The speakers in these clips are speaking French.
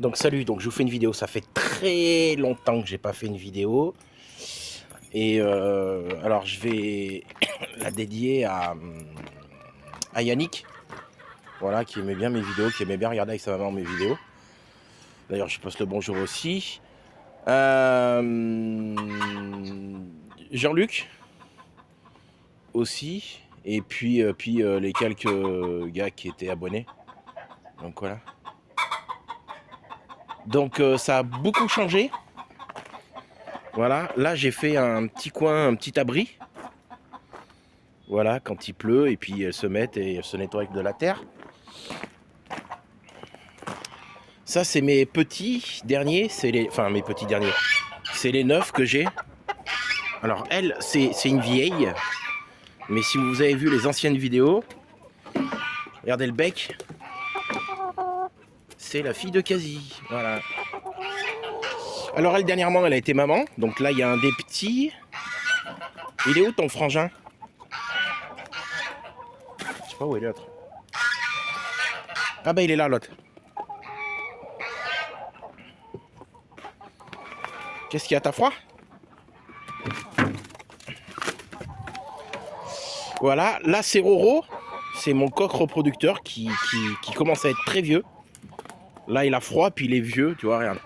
Donc salut, donc je vous fais une vidéo, ça fait très longtemps que j'ai pas fait une vidéo. Et alors je vais la dédier à Yannick, voilà, qui aimait bien mes vidéos, qui aimait bien regarder avec sa maman mes vidéos. D'ailleurs je passe le bonjour aussi. Jean-Luc aussi. Et puis, les quelques gars qui étaient abonnés. Donc voilà. Donc ça a beaucoup changé. Voilà, là j'ai fait un petit coin, un petit abri. Voilà, quand il pleut, et puis elles se mettent et elles se nettoient avec de la terre. Ça c'est mes petits derniers, enfin mes petits derniers. C'est les neufs que j'ai. Alors elle, c'est une vieille. Mais si vous avez vu les anciennes vidéos, regardez le bec. C'est la fille de Quasi, voilà. Alors elle, dernièrement, elle a été maman. Donc là, il y a un des petits. Il est où ton frangin? Je sais pas où est l'autre. Ah bah il est là, l'autre. Qu'est-ce qu'il y a, t'as froid? Voilà, là c'est Roro. C'est mon coq reproducteur qui commence à être très vieux. Là il a froid, puis il est vieux, tu vois, regarde.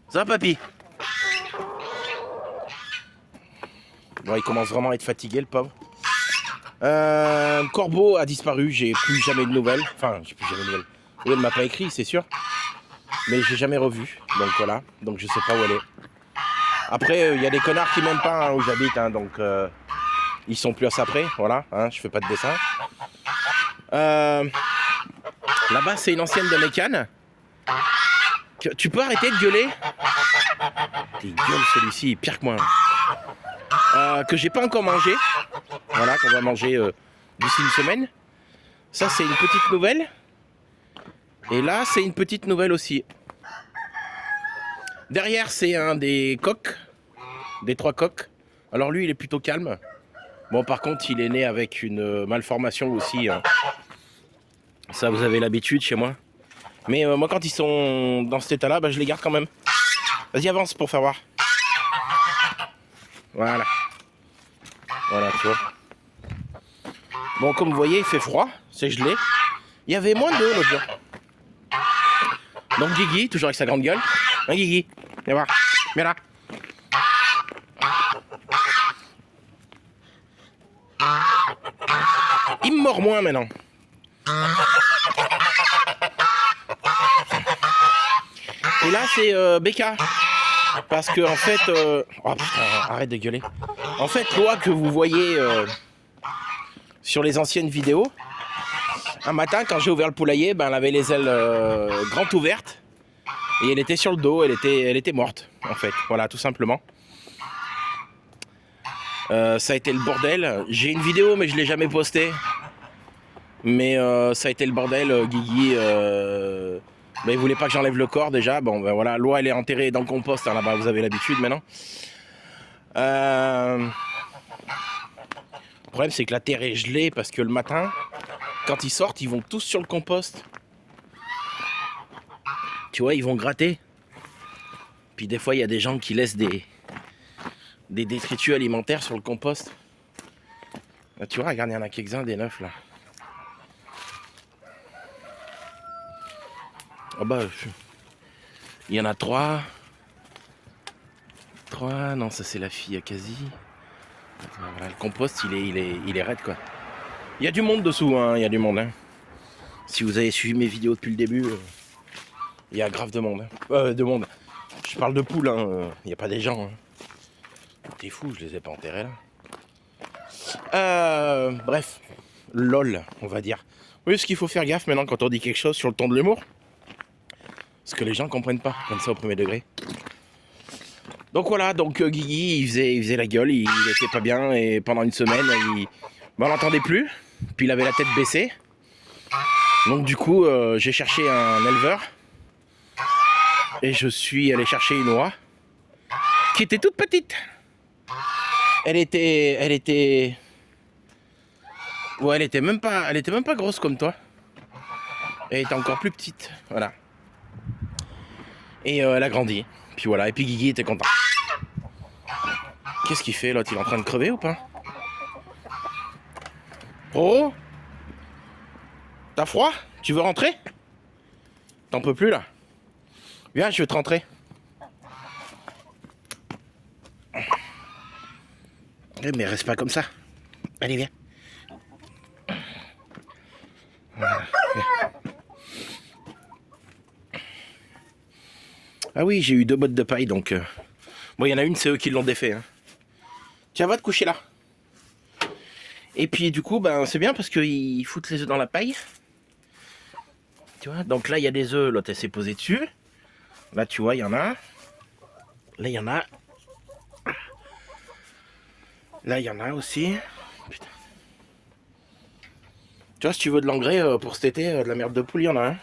Ça va, papy? Bon, il commence vraiment à être fatigué, le pauvre. Corbeau a disparu, j'ai plus jamais de nouvelles. Enfin, j'ai plus jamais de nouvelles. Oui, elle m'a pas écrit, c'est sûr. Mais j'ai jamais revu. Donc voilà, donc je sais pas où elle est. Après, il y a des connards qui m'aiment pas, hein, où j'habite, hein, donc ils sont plus à ça près, voilà, hein, je fais pas de dessin. Là-bas, c'est une ancienne de Mécane. Tu peux arrêter de gueuler? T'es gueule, celui-ci, pire que moi. Que j'ai pas encore mangé. Voilà, qu'on va manger d'ici une semaine. Ça, c'est une petite nouvelle. Et là, c'est une petite nouvelle aussi. Derrière, c'est un des coqs. Des 3 coqs. Alors lui, il est plutôt calme. Bon, par contre, il est né avec une malformation aussi. Hein. Ça, vous avez l'habitude chez moi. Mais moi, quand ils sont dans cet état-là, bah, je les garde quand même. Vas-y, avance pour faire voir. Voilà. Voilà, tu vois. Bon, comme vous voyez, il fait froid. C'est gelé. Il y avait moins d'eau l'autre jour. Donc Guigui, toujours avec sa grande gueule. Hein, Guigui, viens voir. Viens là. Il me mord moins maintenant. Et là, c'est Becca. Parce que, en fait... Oh putain, arrête de gueuler. En fait, l'oie que vous voyez sur les anciennes vidéos, un matin, quand j'ai ouvert le poulailler, ben, elle avait les ailes grandes ouvertes. Et elle était sur le dos, elle était morte, en fait. Voilà, tout simplement. Ça a été le bordel. J'ai une vidéo, mais je ne l'ai jamais postée. Mais ça a été le bordel. Guigui, ben, il voulait pas que j'enlève le corps déjà. Bon, ben voilà, l'oie, elle est enterrée dans le compost. Hein, là-bas, vous avez l'habitude maintenant. Le problème, c'est que la terre est gelée parce que le matin, quand ils sortent, ils vont tous sur le compost. Tu vois, ils vont gratter. Puis des fois, il y a des gens qui laissent des détritus alimentaires sur le compost. Là, tu vois, regarde, il y en a quelques-uns des neufs là. Ah bah, il y en a 3. 3, non, ça c'est la fille à Quasi. Voilà, le compost, il est raide quoi. Il y a du monde dessous, hein, il y a du monde. Hein. Si vous avez suivi mes vidéos depuis le début, il y a grave de monde. Hein. De monde. Je parle de poules, hein, il n'y a pas des gens. Hein. T'es fou, je les ai pas enterrés là. Bref, lol, on va dire. Oui, ce qu'il faut faire gaffe maintenant quand on dit quelque chose sur le ton de l'humour. Parce que les gens comprennent pas, comme ça au premier degré. Donc voilà, donc Guigui, il faisait la gueule, il était pas bien, et pendant une semaine, on l'entendait plus. Puis il avait la tête baissée. Donc du coup, j'ai cherché un éleveur. Et je suis allé chercher une oie. Qui était toute petite. Elle était... Ouais, elle était même pas grosse comme toi. Elle était encore plus petite, voilà. Et elle a grandi. Puis voilà, et puis Guigui était content. Qu'est-ce qu'il fait l'autre? Il est en train de crever ou pas? Oh, t'as froid? Tu veux rentrer? T'en peux plus là? Viens, je veux te rentrer. Mais reste pas comme ça. Allez, viens. Voilà, viens. Ah oui, j'ai eu 2 bottes de paille, donc... Bon, il y en a une, c'est eux qui l'ont défait. Hein. Tiens, va te coucher là. Et puis du coup, ben, c'est bien parce qu'ils foutent les œufs dans la paille. Tu vois, donc là, il y a des œufs, l'autre, elle s'est posée dessus. Là, tu vois, il y en a. Là, il y en a. Là, il y en a aussi. Putain. Tu vois, si tu veux de l'engrais pour cet été, de la merde de poule, il y en a un.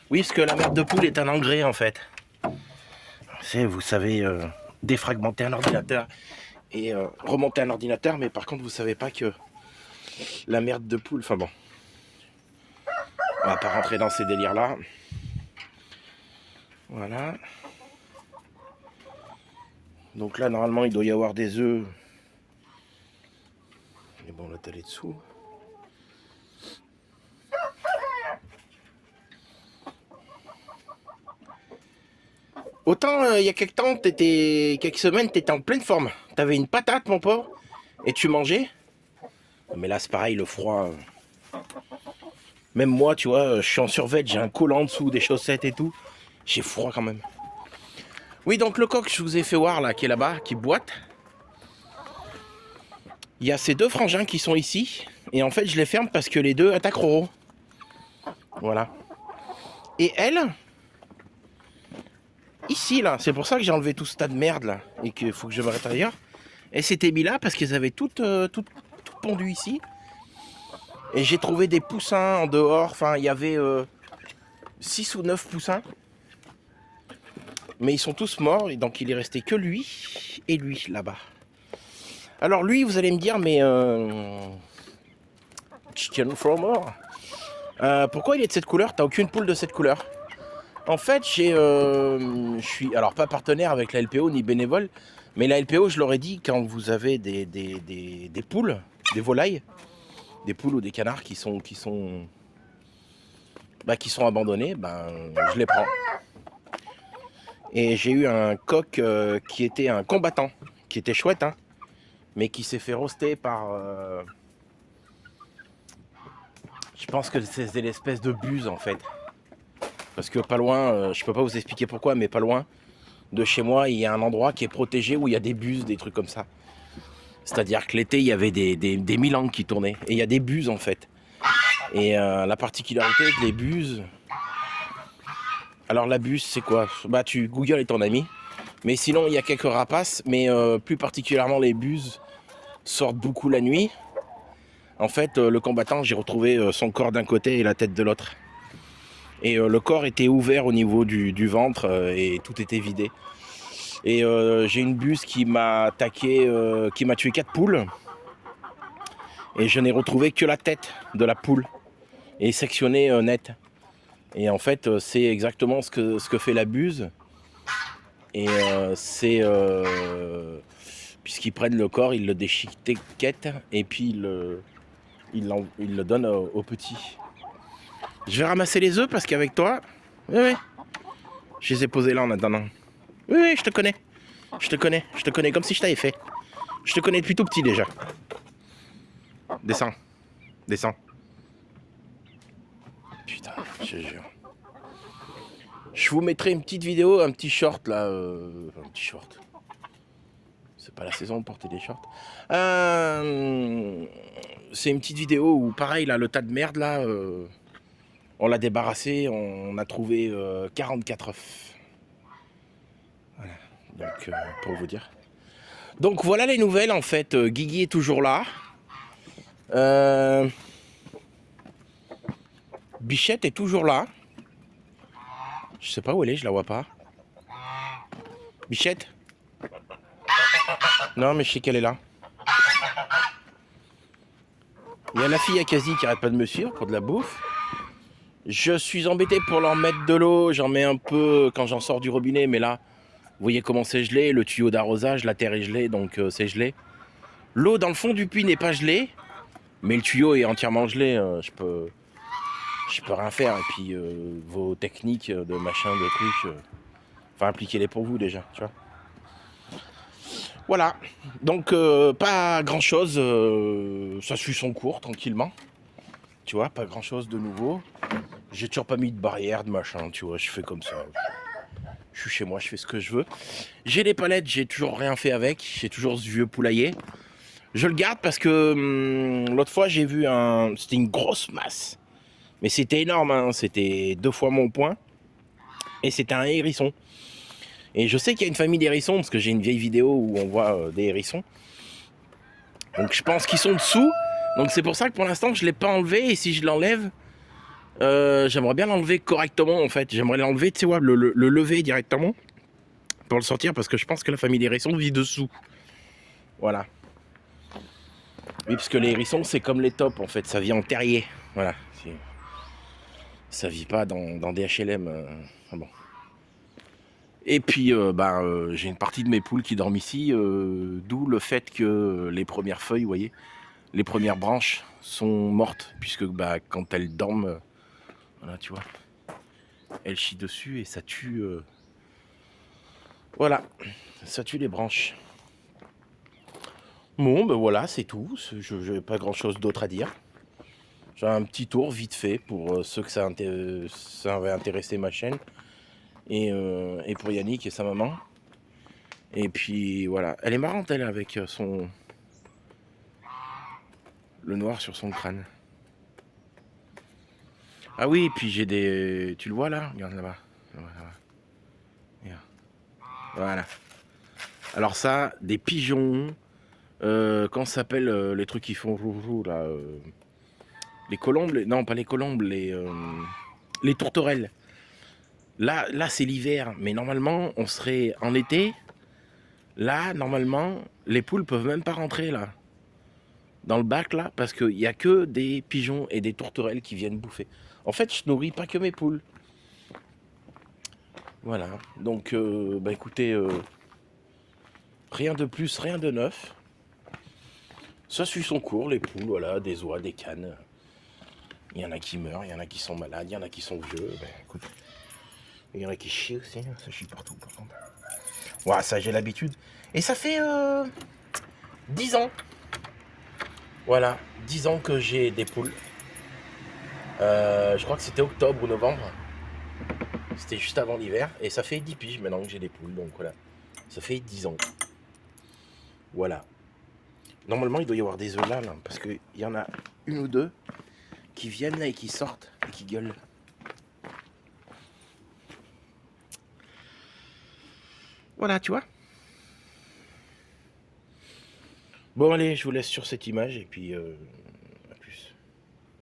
Oui, parce que la merde de poule est un engrais, en fait. C'est, vous savez, défragmenter un ordinateur et remonter un ordinateur, mais par contre, vous savez pas que la merde de poule... Enfin bon. On va pas rentrer dans ces délires-là. Voilà. Donc là, normalement, il doit y avoir des œufs. Mais bon, là, t'as les dessous. Autant, il y a quelques semaines, t'étais en pleine forme. T'avais une patate, mon pauvre, et tu mangeais. Mais là, c'est pareil, le froid. Même moi, tu vois, je suis en survêt, j'ai un col en dessous, des chaussettes et tout. J'ai froid quand même. Oui, donc le coq, je vous ai fait voir, là, qui est là-bas, qui boite. Il y a ces 2 frangins qui sont ici. Et en fait, je les ferme parce que les 2 attaquent Roro. Voilà. Et elle, ici, là, c'est pour ça que j'ai enlevé tout ce tas de merde, là. Et qu'il faut que je m'arrête ailleurs. Elle s'était mis là parce qu'elles avaient toutes pondu ici. Et j'ai trouvé des poussins en dehors. Enfin, il y avait 6 ou 9 poussins. Mais ils sont tous morts. Et donc, il est resté que lui et lui, là-bas. Alors, lui, vous allez me dire, mais... chicken from more. Pourquoi il est de cette couleur? T'as aucune poule de cette couleur? En fait, je suis... Alors, pas partenaire avec la LPO ni bénévole. Mais la LPO, je leur ai dit, quand vous avez des poules, des volailles, des poules ou des canards qui sont abandonnés, ben, je les prends. Et j'ai eu un coq qui était un combattant, qui était chouette, hein, mais qui s'est fait roaster par... je pense que c'était l'espèce de buse, en fait. Parce que pas loin, je peux pas vous expliquer pourquoi, mais pas loin de chez moi, il y a un endroit qui est protégé où il y a des buses, des trucs comme ça. C'est-à-dire que l'été, il y avait des milangues qui tournaient. Et il y a des buses, en fait. Et la particularité des buses... Alors la buse, c'est quoi? Bah, tu Google est ton ami. Mais sinon, il y a quelques rapaces. Mais plus particulièrement, les buses sortent beaucoup la nuit. En fait, le combattant, j'ai retrouvé son corps d'un côté et la tête de l'autre. Et le corps était ouvert au niveau du ventre et tout était vidé. Et j'ai une buse qui m'a attaqué, qui m'a tué 4 poules. Et je n'ai retrouvé que la tête de la poule. Et sectionnée net. Et en fait, c'est exactement ce que fait la buse. Et c'est... puisqu'ils prennent le corps, ils le déchiquettent et puis ils le donnent aux petits. Je vais ramasser les œufs parce qu'avec toi... Oui, je les ai posés là en attendant. Oui, je te connais. Je te connais comme si je t'avais fait. Je te connais depuis tout petit déjà. Descends. Putain, je te jure. Je vous mettrai une petite vidéo, un petit short là. Un petit short. C'est pas la saison de porter des shorts. C'est une petite vidéo où pareil là, le tas de merde là. On l'a débarrassé, on a trouvé 44 œufs. Voilà, donc pour vous dire. Donc voilà les nouvelles en fait. Guigui est toujours là. Bichette est toujours là. Je sais pas où elle est, je la vois pas. Bichette? Non mais je sais qu'elle est là. Il y a la fille Akazi qui arrête pas de me suivre pour de la bouffe. Je suis embêté pour leur mettre de l'eau. J'en mets un peu quand j'en sors du robinet. Mais là, vous voyez comment c'est gelé. Le tuyau d'arrosage, la terre est gelée, donc c'est gelé. L'eau dans le fond du puits n'est pas gelée. Mais le tuyau est entièrement gelé. Je peux rien faire. Et puis, vos techniques de machin, de trucs... enfin, appliquez-les pour vous déjà, tu vois. Voilà. Donc, pas grand-chose. Ça suit son cours, tranquillement. Tu vois, pas grand-chose de nouveau. J'ai toujours pas mis de barrière, de machin, tu vois. Je fais comme ça. Je suis chez moi, je fais ce que je veux. J'ai les palettes, j'ai toujours rien fait avec. J'ai toujours ce vieux poulailler. Je le garde parce que l'autre fois, j'ai vu un... C'était une grosse masse. Mais c'était énorme, hein. C'était 2 fois mon poing. Et c'était un hérisson. Et je sais qu'il y a une famille d'hérissons, parce que j'ai une vieille vidéo où on voit des hérissons. Donc je pense qu'ils sont dessous. Donc c'est pour ça que pour l'instant, je ne l'ai pas enlevé. Et si je l'enlève, j'aimerais bien l'enlever correctement, en fait. J'aimerais l'enlever, tu sais, ouais, le lever directement pour le sortir, parce que je pense que la famille des hérissons vit dessous. Voilà. Oui, parce que les hérissons, c'est comme les taupes, en fait. Ça vit en terrier. Voilà. Ça vit pas dans des HLM. Bon. Et puis, j'ai une partie de mes poules qui dorment ici, d'où le fait que les premières feuilles, vous voyez, les premières branches sont mortes, puisque quand elles dorment, voilà, tu vois, elles chient dessus et ça tue, voilà, ça tue les branches. Bon, ben voilà, c'est tout. Je n'ai pas grand-chose d'autre à dire. J'ai un petit tour vite fait pour ceux que ça va intéresser ma chaîne. Et pour Yannick et sa maman. Et puis voilà. Elle est marrante, elle, avec le noir sur son crâne. Ah oui, et puis j'ai des... Tu le vois là? Regarde là-bas. Regarde. Voilà. Alors ça, des pigeons. Comment ça s'appelle les trucs qui font roux là les colombes, non pas les colombes, les tourterelles. Là c'est l'hiver, mais normalement on serait en été. Là, normalement, les poules peuvent même pas rentrer là, dans le bac là, parce qu'il n'y a que des pigeons et des tourterelles qui viennent bouffer. En fait, je nourris pas que mes poules. Voilà. Donc, écoutez, rien de plus, rien de neuf. Ça suit son cours, les poules, voilà, des oies, des canes. Il y en a qui meurent, il y en a qui sont malades, il y en a qui sont vieux. Écoute, il y en a qui chient aussi, ça chie partout par contre. Ouais, ça j'ai l'habitude. Et ça fait 10 ans. Voilà, 10 ans que j'ai des poules. Je crois que c'était octobre ou novembre. C'était juste avant l'hiver. Et ça fait 10 piges maintenant que j'ai des poules. Donc voilà, ça fait 10 ans. Voilà. Normalement, il doit y avoir des œufs là, parce qu'il y en a une ou deux qui viennent là et qui sortent et qui gueulent. Voilà, tu vois. Bon, allez, je vous laisse sur cette image et puis